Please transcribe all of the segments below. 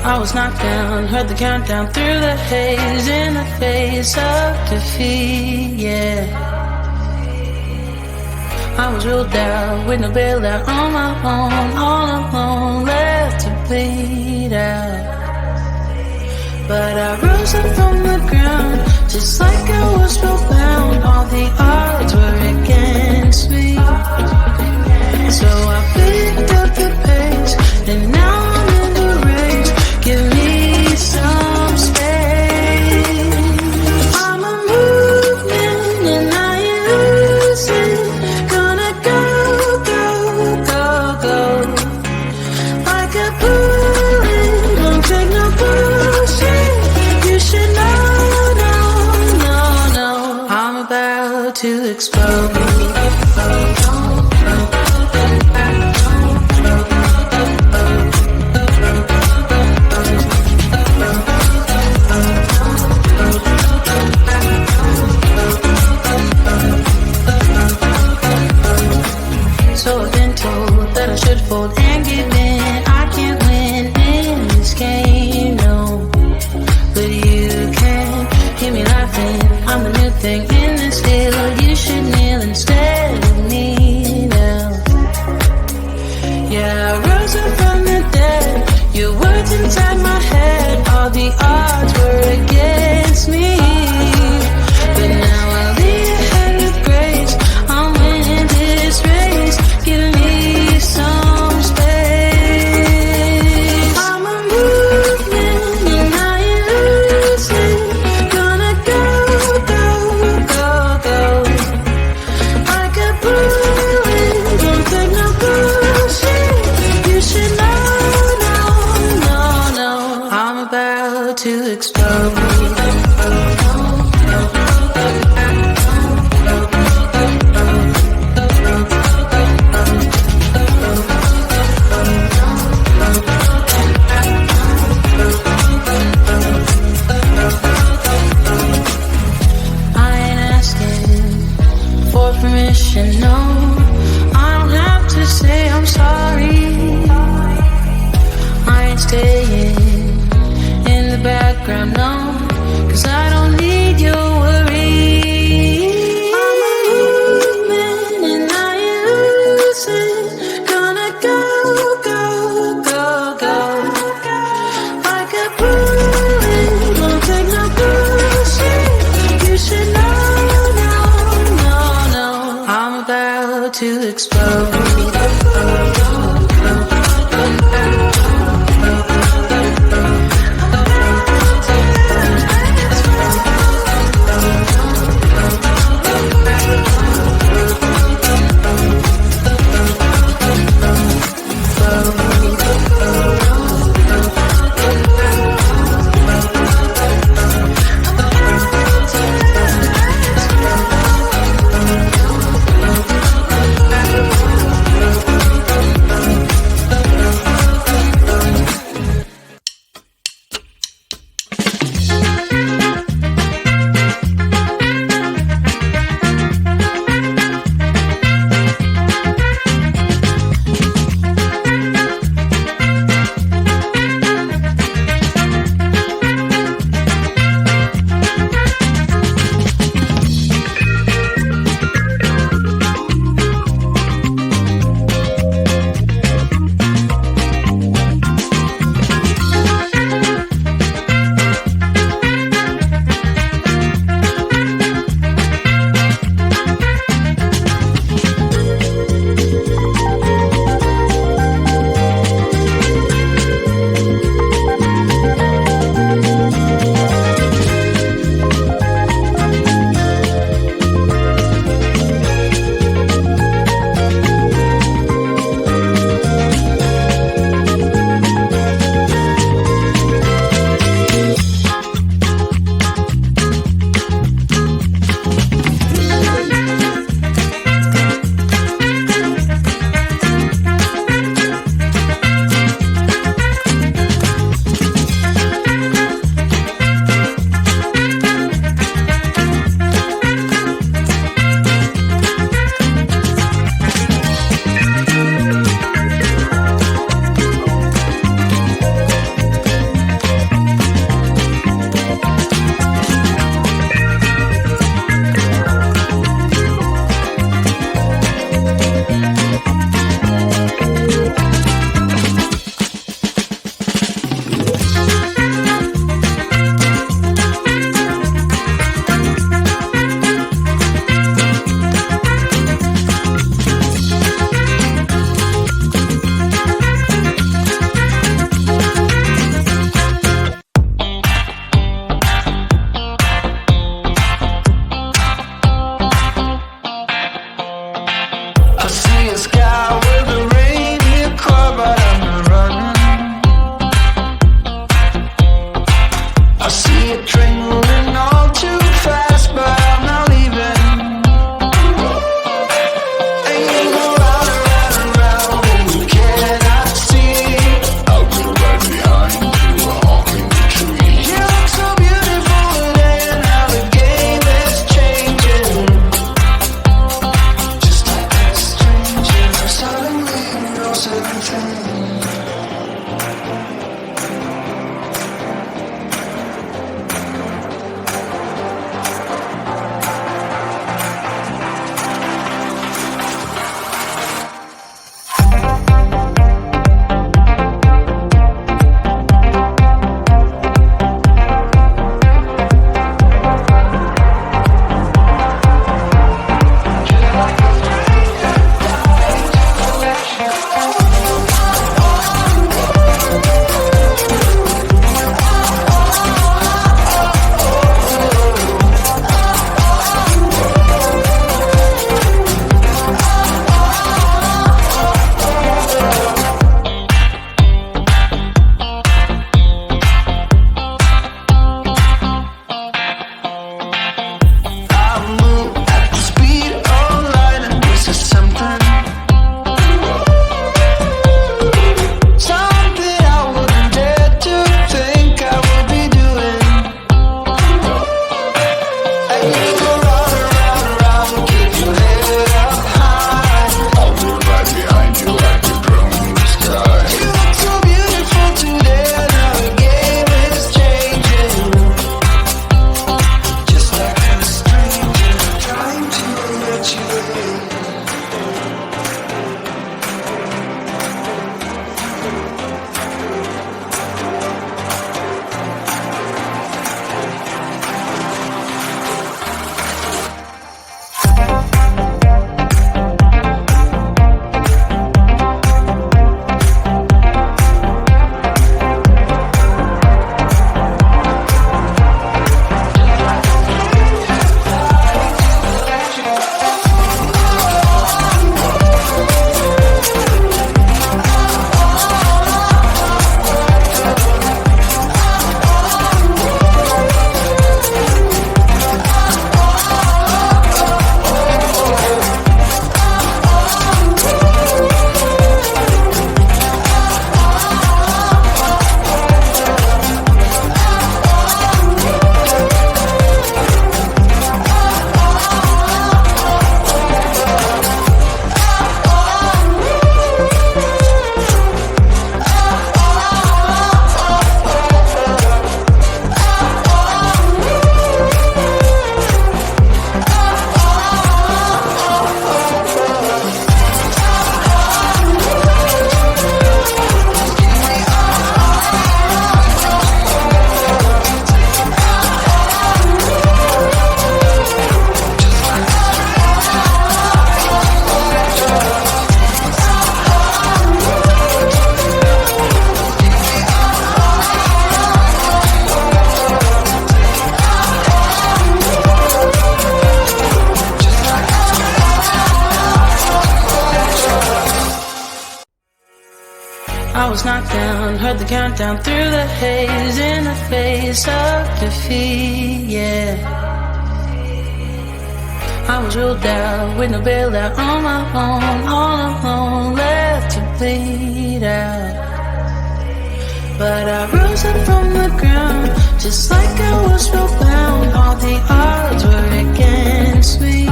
I was knocked down, heard the countdown through the haze, in the face of defeat, yeah. I was ruled out, with no bailout, on my own, all alone, left to bleed out. But I rose up from the ground, just like I was spellbound. All the odds were against me, so I picked up the pace, and now I'm in the race. Give me some space. I'm a movement and I ain't losing. Gonna go, go, go, go. Like a bullet, don't take no bullshit. You should know, no, no, no. I'm about to explode. So I've been told that I should fold and give in. I can't win in this game, no. But you can hear me laughing. I'm the new thing in this deal. You should kneel instead of me now. Yeah, I rose up from the dead. Your words inside my head. All the odds were against me, but now I lead ahead with grace. I'm winning this race. Give me some space. I'm a movement and I ain't losing. Gonna go, go, go, go. Like a bullet, don't take no bullshit. You should know, no, no, no. I'm about to explode. Permission, no, I don't have to say I'm sorry. I ain't staying in the background, no, 'cause I don't need your worry. I'm a movement and I ain't losing. Gonna go, go, go, go. Like a bullet, don't take no bullshit. You should know. I'm about to explode. was knocked down, heard the countdown through the haze, in the face of defeat, yeah. I was ruled out with no bailout, on my own, all alone, left to bleed out. But I rose up from the ground, just like I was spellbound. All the odds were against me,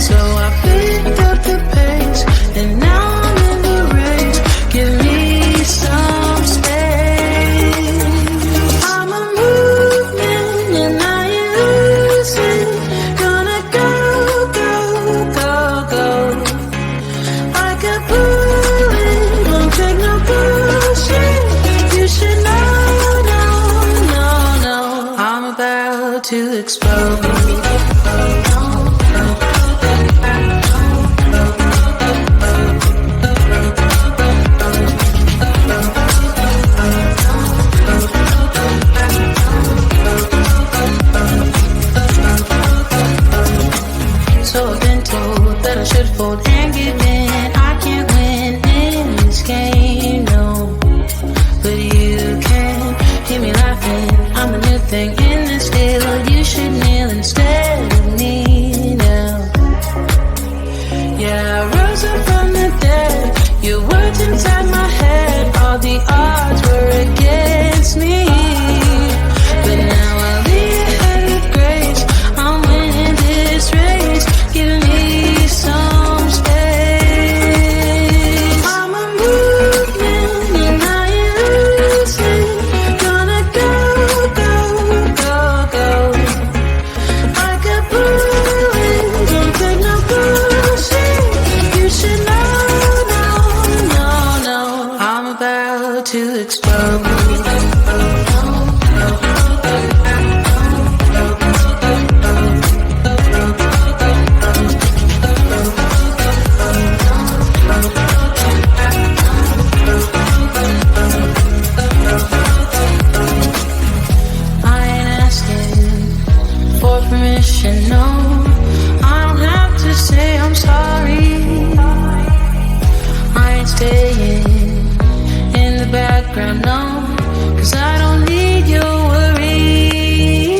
so I picked up the pace, and now I'm in the race. Give me some space. I'm a movement and I use it. Gonna go, go, go, go. Like a bullet, won't take no bullshit. You should know, no, no, no. I'm about to explode. So I've been told that I should fold and give in. I can't win in this game, no. But you can hear me laughing. I'm the new thing in this deal. You should kneel instead of me now. Yeah, I rose up from the dead. Your words inside my head. All the odds were against me, but now I lead ahead with grace. I'm winning this race. Give me some space. I'm a movement and I use it. Gonna go, go, go, go. Like a bullet, don't take no bullshit. You should know, no, no, no. I'm about to explode. No, I don't have to say I'm sorry. I ain't staying in the background, no, 'cause I don't need your worry.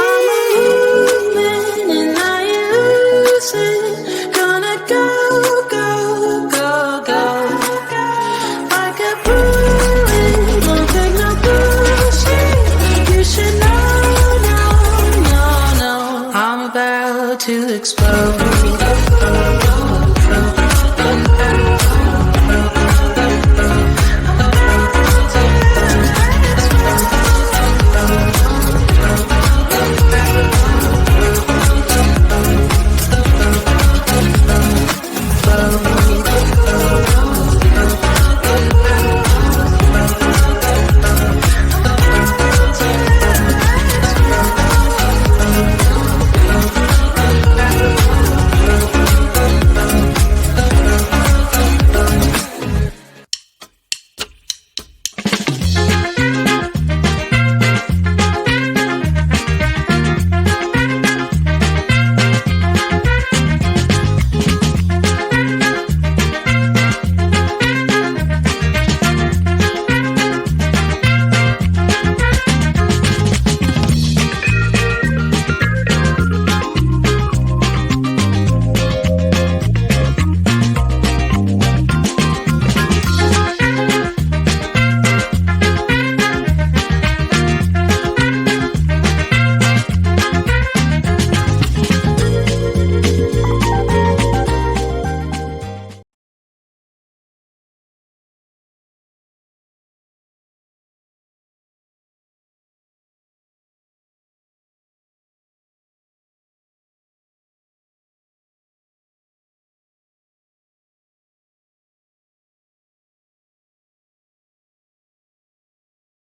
I'm a movement and I use it. Gonna go, go, go, go. Like a bullet, won't take no bullshit. You should know, no, no, no. I'm about to explode.